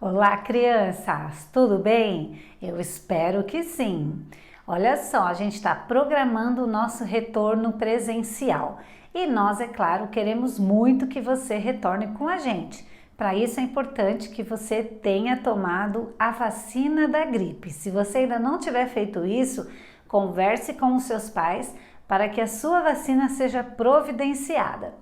Olá, crianças, tudo bem? Eu espero que sim. Olha só, a gente está programando o nosso retorno presencial e nós, é claro, queremos muito que você retorne com a gente. Para isso é importante que você tenha tomado a vacina da gripe. Se você ainda não tiver feito isso, converse com os seus pais para que a sua vacina seja providenciada.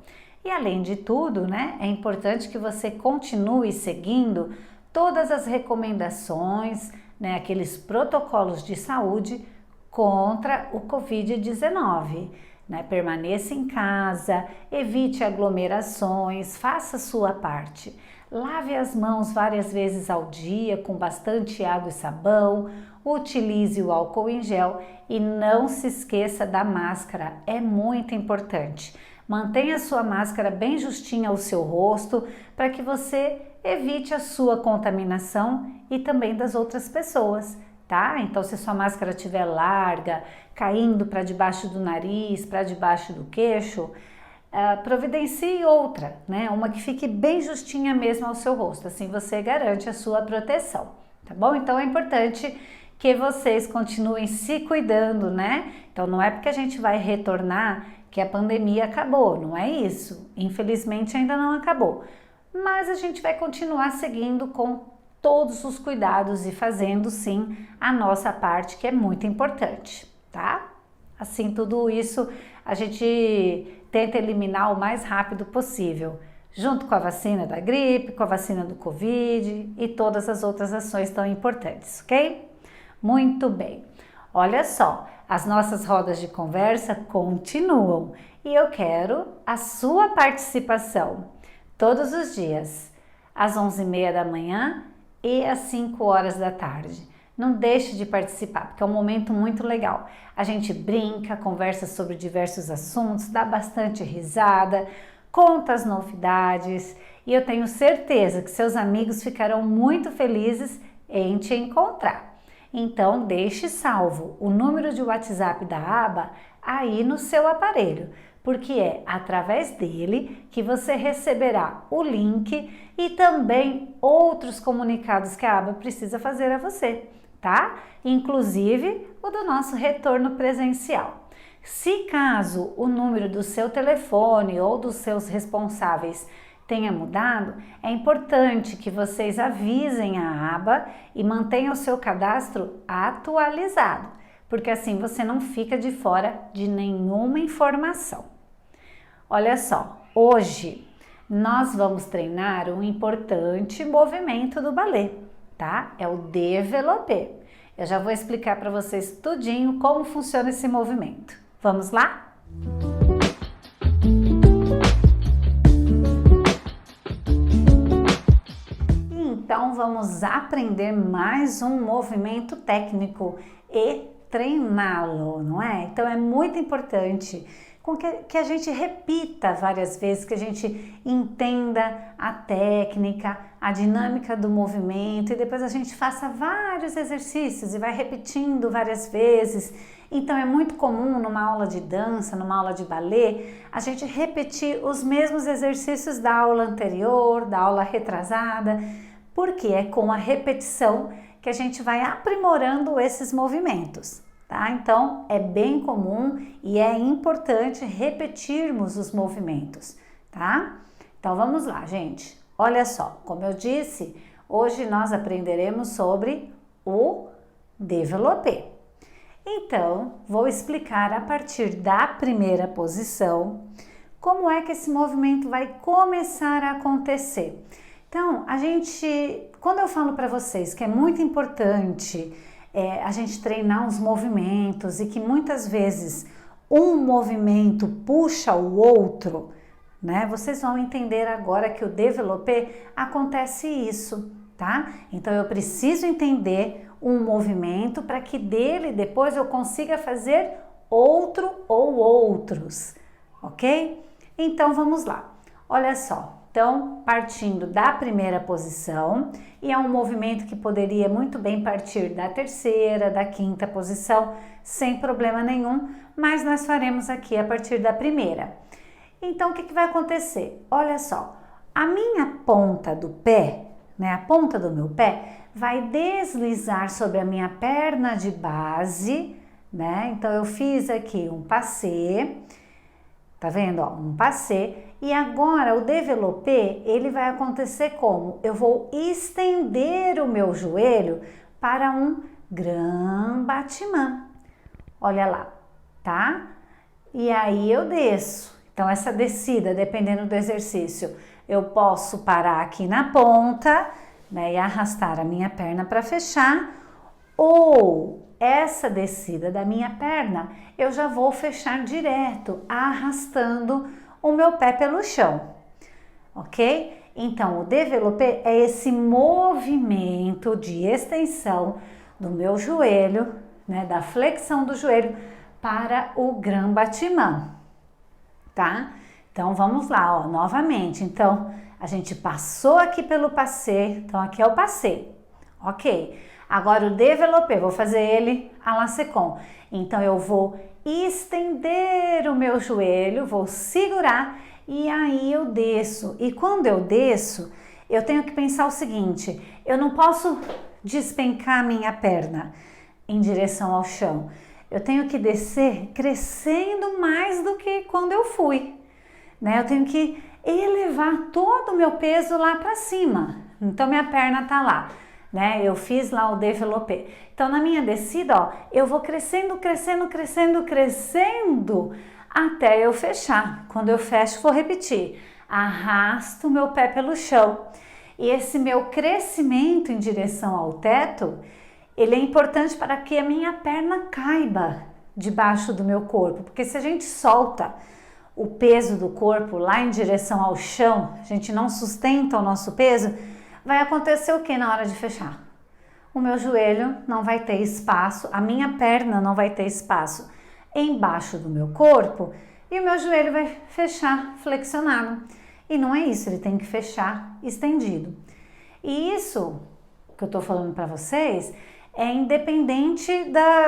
E além de tudo, né, é importante que você continue seguindo todas as recomendações, né, aqueles protocolos de saúde contra o Covid-19. Né? Permaneça em casa, evite aglomerações, faça a sua parte. Lave as mãos várias vezes ao dia com bastante água e sabão, utilize o álcool em gel e não se esqueça da máscara, é muito importante. Mantenha a sua máscara bem justinha ao seu rosto para que você evite a sua contaminação e também das outras pessoas, tá? Então, se sua máscara estiver larga, caindo para debaixo do nariz, para debaixo do queixo, providencie outra, né? Uma que fique bem justinha mesmo ao seu rosto, assim você garante a sua proteção, tá bom? Então, é importante que vocês continuem se cuidando, né? Então, não é porque a gente vai retornar que a pandemia acabou, não é isso. Infelizmente, ainda não acabou. Mas a gente vai continuar seguindo com todos os cuidados e fazendo sim a nossa parte, que é muito importante, tá? Assim, tudo isso a gente tenta eliminar o mais rápido possível, junto com a vacina da gripe, com a vacina do Covid e todas as outras ações tão importantes, ok? Muito bem. Olha só, as nossas rodas de conversa continuam e eu quero a sua participação todos os dias, às 11h30 da manhã e às 5 horas da tarde. Não deixe de participar, porque é um momento muito legal. A gente brinca, conversa sobre diversos assuntos, dá bastante risada, conta as novidades e eu tenho certeza que seus amigos ficarão muito felizes em te encontrar. Então, deixe salvo o número de WhatsApp da aba aí no seu aparelho, porque é através dele que você receberá o link e também outros comunicados que a aba precisa fazer a você, tá? Inclusive o do nosso retorno presencial. Se caso o número do seu telefone ou dos seus responsáveis tenha mudado, é importante que vocês avisem a aba e mantenham o seu cadastro atualizado, porque assim você não fica de fora de nenhuma informação. Olha só, hoje nós vamos treinar um importante movimento do balé, tá? É o développé. Eu já vou explicar para vocês tudinho como funciona esse movimento. Vamos lá? Então vamos aprender mais um movimento técnico e treiná-lo, não é? Então é muito importante que a gente repita várias vezes, que a gente entenda a técnica, a dinâmica do movimento e depois a gente faça vários exercícios e vai repetindo várias vezes. Então é muito comum numa aula de dança, numa aula de balé, a gente repetir os mesmos exercícios da aula anterior, da aula retrasada, porque é com a repetição que a gente vai aprimorando esses movimentos, tá? Então, é bem comum e é importante repetirmos os movimentos, tá? Então, vamos lá, gente. Olha só, como eu disse, hoje nós aprenderemos sobre o développé. Então, vou explicar a partir da primeira posição como é que esse movimento vai começar a acontecer. Então, quando eu falo para vocês que é muito importante a gente treinar os movimentos e que muitas vezes um movimento puxa o outro, né? Vocês vão entender agora que o développé acontece isso, tá? Então, eu preciso entender um movimento para que dele depois eu consiga fazer outro ou outros, ok? Então, vamos lá. Olha só. Então, partindo da primeira posição, e é um movimento que poderia muito bem partir da terceira, da quinta posição, sem problema nenhum, mas nós faremos aqui a partir da primeira. Então, o que vai acontecer? Olha só, a minha ponta do pé, né, a ponta do meu pé, vai deslizar sobre a minha perna de base, né? Então eu fiz aqui um passê, tá vendo? Ó, um passê. E agora o développé, ele vai acontecer como? Eu vou estender o meu joelho para um grand battement. Olha lá, tá? E aí eu desço. Então essa descida, dependendo do exercício, eu posso parar aqui na ponta, né, e arrastar a minha perna para fechar, ou essa descida da minha perna, eu já vou fechar direto, arrastando o meu pé pelo chão, ok? Então, o développé é esse movimento de extensão do meu joelho, né, da flexão do joelho para o grand battement, tá? Então, vamos lá, ó, novamente. Então, a gente passou aqui pelo passê, então aqui é o passê, ok? Agora o développé, vou fazer ele à la seconde. Então eu vou estender o meu joelho, vou segurar e aí eu desço. E quando eu desço, eu tenho que pensar o seguinte, eu não posso despencar minha perna em direção ao chão. Eu tenho que descer crescendo mais do que quando eu fui, né? Eu tenho que elevar todo o meu peso lá para cima. Então minha perna tá lá, né? Eu fiz lá o développé. Então na minha descida, ó, eu vou crescendo, crescendo, crescendo, crescendo até eu fechar. Quando eu fecho, vou repetir. Arrasto o meu pé pelo chão. E esse meu crescimento em direção ao teto, ele é importante para que a minha perna caiba debaixo do meu corpo, porque se a gente solta o peso do corpo lá em direção ao chão, a gente não sustenta o nosso peso, vai acontecer o que na hora de fechar? O meu joelho não vai ter espaço, a minha perna não vai ter espaço embaixo do meu corpo e o meu joelho vai fechar flexionado. E não é isso, ele tem que fechar estendido. E isso que eu tô falando para vocês é independente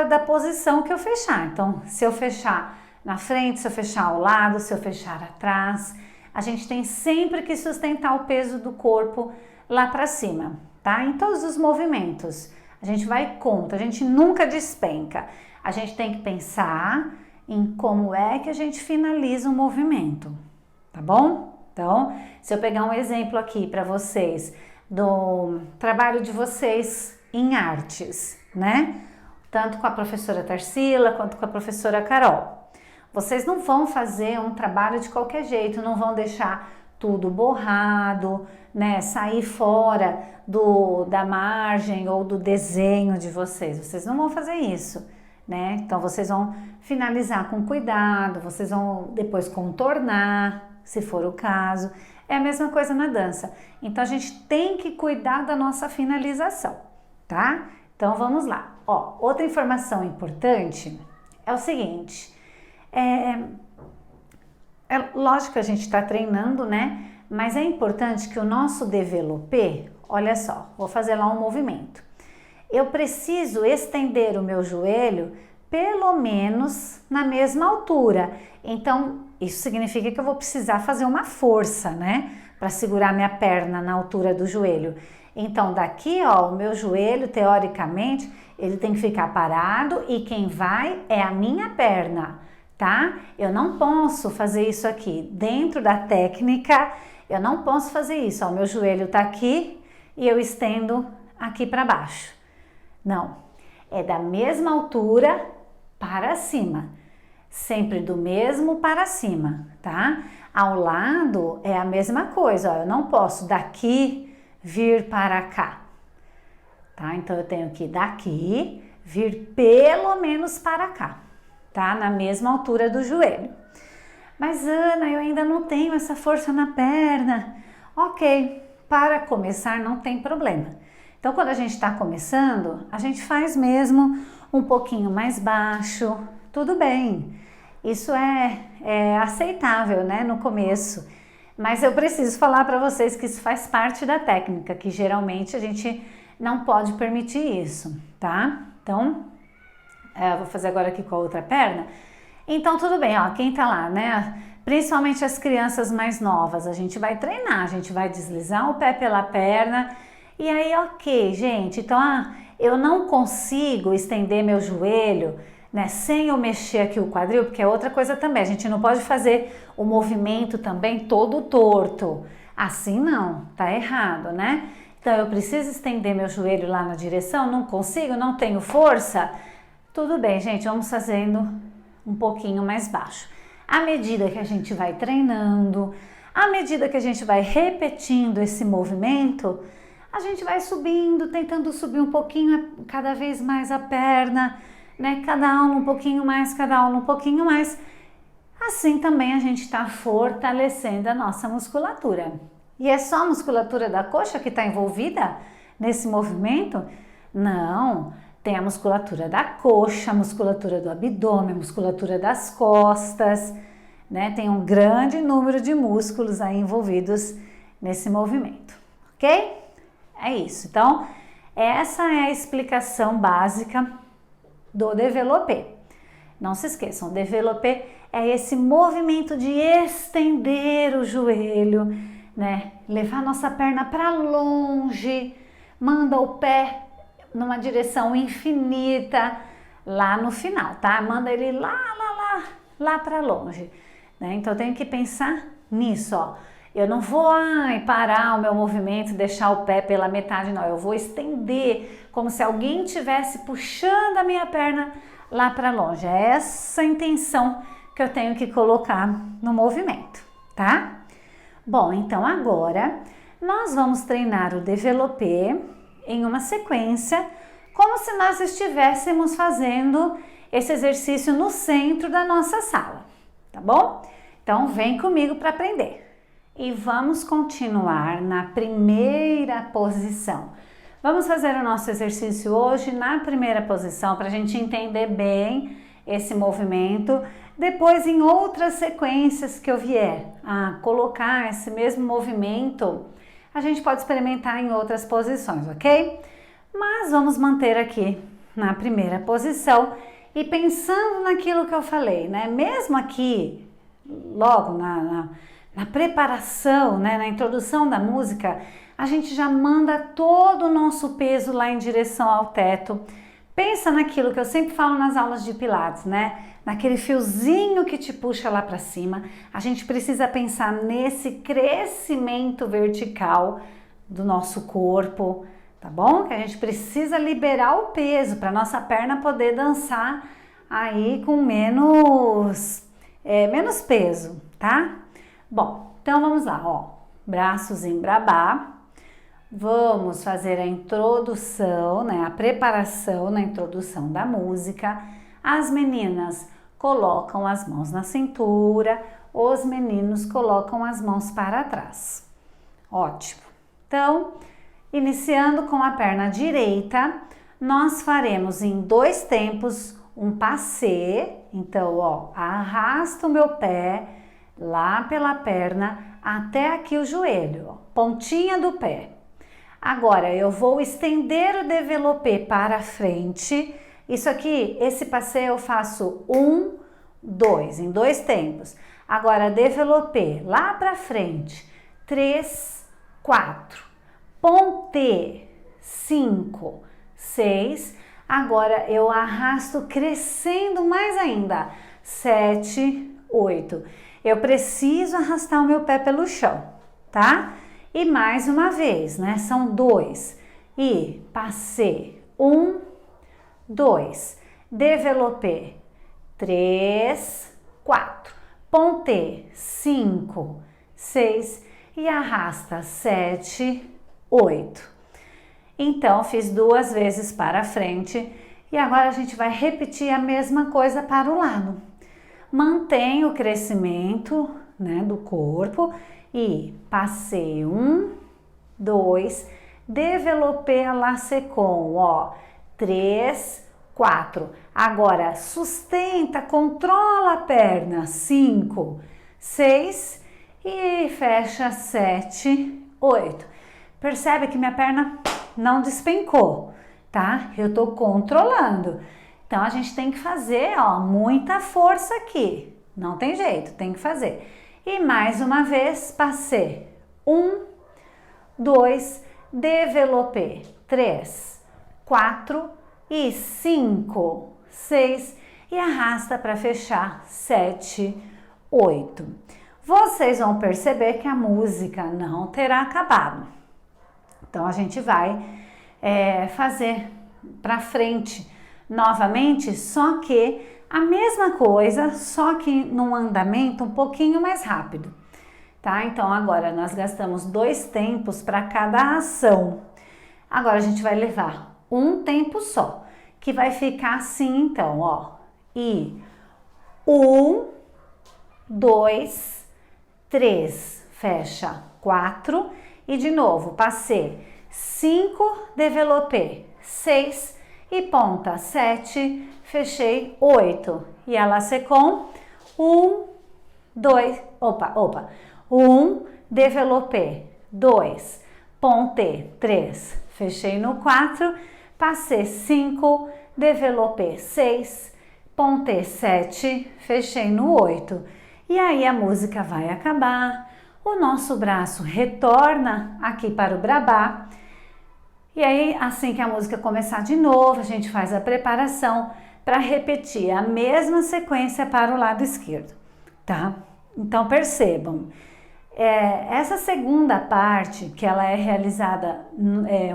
da posição que eu fechar. Então, se eu fechar na frente, se eu fechar ao lado, se eu fechar atrás, a gente tem sempre que sustentar o peso do corpo lá para cima, tá? Em todos os movimentos, a gente vai contra, a gente nunca despenca. A gente tem que pensar em como é que a gente finaliza o movimento, tá bom? Então, se eu pegar um exemplo aqui para vocês do trabalho de vocês em artes, né? Tanto com a professora Tarsila quanto com a professora Carol. Vocês não vão fazer um trabalho de qualquer jeito, não vão deixar tudo borrado, né? Sair fora da margem ou do desenho de vocês. Vocês não vão fazer isso, né? Então vocês vão finalizar com cuidado, vocês vão depois contornar, se for o caso. É a mesma coisa na dança. Então a gente tem que cuidar da nossa finalização, tá? Então vamos lá. Ó, outra informação importante é o seguinte. É lógico que a gente está treinando, né? Mas é importante que o nosso développé, olha só, vou fazer lá um movimento. Eu preciso estender o meu joelho pelo menos na mesma altura. Então, isso significa que eu vou precisar fazer uma força, né? Para segurar minha perna na altura do joelho. Então, daqui, ó, o meu joelho, teoricamente, ele tem que ficar parado e quem vai é a minha perna, tá? Eu não posso fazer isso aqui. Dentro da técnica, eu não posso fazer isso. Ó, o meu joelho tá aqui e eu estendo aqui para baixo. Não, é da mesma altura para cima. Sempre do mesmo para cima, tá? Ao lado é a mesma coisa, ó, eu não posso daqui vir para cá, tá? Então eu tenho que daqui vir pelo menos para cá, tá? Na mesma altura do joelho. Mas Ana, eu ainda não tenho essa força na perna. Ok, para começar não tem problema. Então quando a gente está começando, a gente faz mesmo um pouquinho mais baixo, tudo bem. Isso é aceitável, né, no começo. Mas eu preciso falar para vocês que isso faz parte da técnica, que geralmente a gente não pode permitir isso, tá? Então, vou fazer agora aqui com a outra perna. Então, tudo bem, ó, quem tá lá, né? Principalmente as crianças mais novas, a gente vai treinar, a gente vai deslizar o pé pela perna E aí, ok, gente, então, eu não consigo estender meu joelho, né, sem eu mexer aqui o quadril, porque é outra coisa também, a gente não pode fazer o movimento também todo torto. Assim não, tá errado, né? Então, eu preciso estender meu joelho lá na direção, não consigo, não tenho força. Tudo bem, gente, vamos fazendo um pouquinho mais baixo. À medida que a gente vai treinando, à medida que a gente vai repetindo esse movimento, a gente vai subindo, tentando subir um pouquinho, cada vez mais a perna, né? Cada aula um pouquinho mais, cada aula um pouquinho mais. Assim também a gente está fortalecendo a nossa musculatura. E é só a musculatura da coxa que está envolvida nesse movimento? Não, tem a musculatura da coxa, a musculatura do abdômen, a musculatura das costas, né? Tem um grande número de músculos aí envolvidos nesse movimento, ok? É isso. Então, essa é a explicação básica do développé. Não se esqueçam, développé é esse movimento de estender o joelho, né? Levar nossa perna para longe, manda o pé numa direção infinita lá no final, tá? Manda ele lá para longe, né? Então, eu tenho que pensar nisso, ó. Eu não vou parar o meu movimento, deixar o pé pela metade, não. Eu vou estender como se alguém estivesse puxando a minha perna lá para longe. É essa a intenção que eu tenho que colocar no movimento, tá? Bom, então agora nós vamos treinar o développé em uma sequência, como se nós estivéssemos fazendo esse exercício no centro da nossa sala, tá bom? Então vem comigo para aprender. E vamos continuar na primeira posição. Vamos fazer o nosso exercício hoje na primeira posição para a gente entender bem esse movimento. Depois, em outras sequências que eu vier a colocar esse mesmo movimento, a gente pode experimentar em outras posições, ok? Mas vamos manter aqui na primeira posição e pensando naquilo que eu falei, né? Mesmo aqui, logo na preparação, né, na introdução da música, a gente já manda todo o nosso peso lá em direção ao teto. Pensa naquilo que eu sempre falo nas aulas de Pilates, né? Naquele fiozinho que te puxa lá para cima. A gente precisa pensar nesse crescimento vertical do nosso corpo, tá bom? Que a gente precisa liberar o peso para nossa perna poder dançar aí com menos peso, tá? Bom, então vamos lá, ó, braços em brabá, vamos fazer a introdução, né, a preparação na introdução da música. As meninas colocam as mãos na cintura, os meninos colocam as mãos para trás. Ótimo. Então, iniciando com a perna direita, nós faremos em 2 tempos um passé. Então, ó, arrasta o meu pé lá pela perna até aqui o joelho, ó, pontinha do pé. Agora eu vou estender o développé para frente. Isso aqui, esse passé eu faço 1, 2, em 2 tempos. Agora développé lá para frente, 3, 4, ponté, 5, 6. Agora eu arrasto crescendo mais ainda, 7, 8. Eu preciso arrastar o meu pé pelo chão, tá? E mais uma vez, né? São 2. E passé, 1, 2. Développé, 3, 4. Ponté, 5, 6. E arrasta, 7, 8. Então, fiz 2 vezes para frente. E agora a gente vai repetir a mesma coisa para o lado. Mantém o crescimento, né, do corpo e passei 1, 2, développé à la seconde, ó, 3, 4. Agora sustenta, controla a perna, 5, 6 e fecha 7, 8. Percebe que minha perna não despencou, tá? Eu tô controlando. Então, a gente tem que fazer, ó, muita força aqui. Não tem jeito, tem que fazer. E mais uma vez, passei. 1, 2, développé. 3, 4 e 5, 6 e arrasta para fechar. 7, 8. Vocês vão perceber que a música não terá acabado. Então, a gente vai fazer para frente novamente, só que a mesma coisa, só que num andamento um pouquinho mais rápido, tá? Então, agora nós gastamos 2 tempos para cada ação. Agora, a gente vai levar um tempo só, que vai ficar assim, então, ó. E 1, 2, 3, fecha 4 e de novo, passei 5, développé, 6 e ponta 7, fechei 8 e ela secou 1, 2, 1, développé, 2, ponte 3, fechei no 4, passei 5, développé 6, ponte 7, fechei no 8. E aí a música vai acabar, o nosso braço retorna aqui para o Brabá. E aí, assim que a música começar de novo, a gente faz a preparação para repetir a mesma sequência para o lado esquerdo, tá? Então percebam, essa segunda parte, que ela é realizada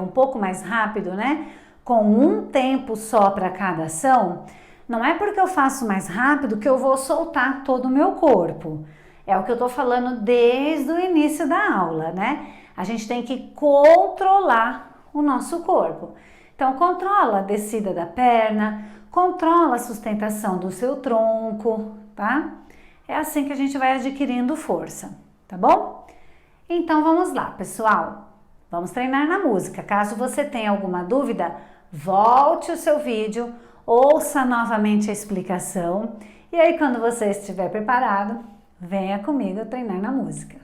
um pouco mais rápido, né? Com um tempo só para cada ação, não é porque eu faço mais rápido que eu vou soltar todo o meu corpo. É o que eu tô falando desde o início da aula, né? A gente tem que controlar o nosso corpo. Então, controla a descida da perna, controla a sustentação do seu tronco, tá? É assim que a gente vai adquirindo força, tá bom? Então, vamos lá, pessoal. Vamos treinar na música. Caso você tenha alguma dúvida, volte o seu vídeo, ouça novamente a explicação e aí, quando você estiver preparado, venha comigo treinar na música.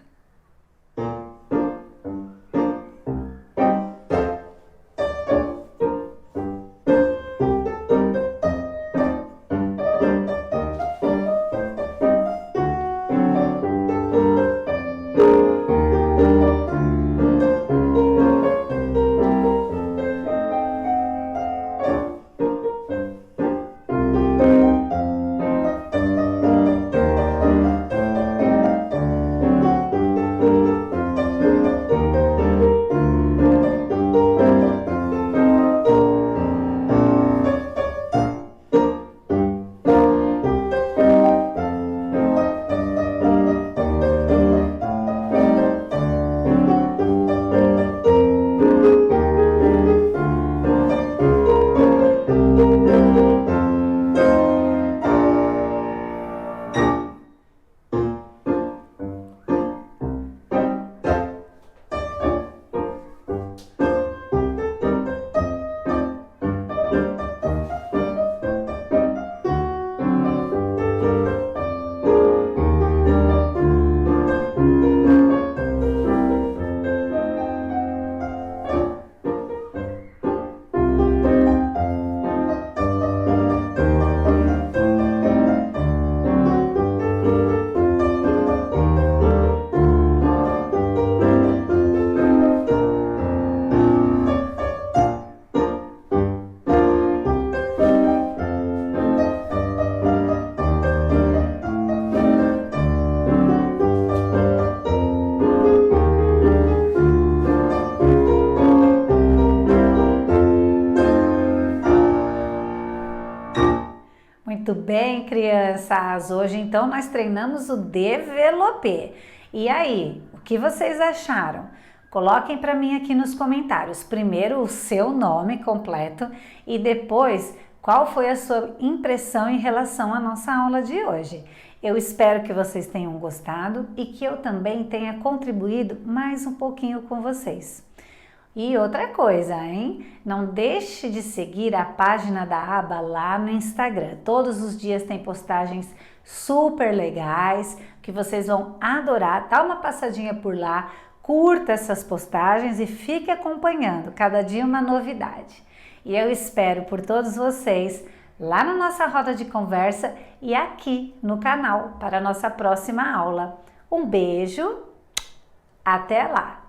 Muito bem, crianças! Hoje, então, nós treinamos o développé. E aí, o que vocês acharam? Coloquem para mim aqui nos comentários. Primeiro, o seu nome completo e depois, qual foi a sua impressão em relação à nossa aula de hoje. Eu espero que vocês tenham gostado e que eu também tenha contribuído mais um pouquinho com vocês. E outra coisa, hein? Não deixe de seguir a página da aba lá no Instagram. Todos os dias tem postagens super legais que vocês vão adorar. Dá uma passadinha por lá, curta essas postagens e fique acompanhando. Cada dia uma novidade. E eu espero por todos vocês lá na nossa roda de conversa e aqui no canal para a nossa próxima aula. Um beijo, até lá!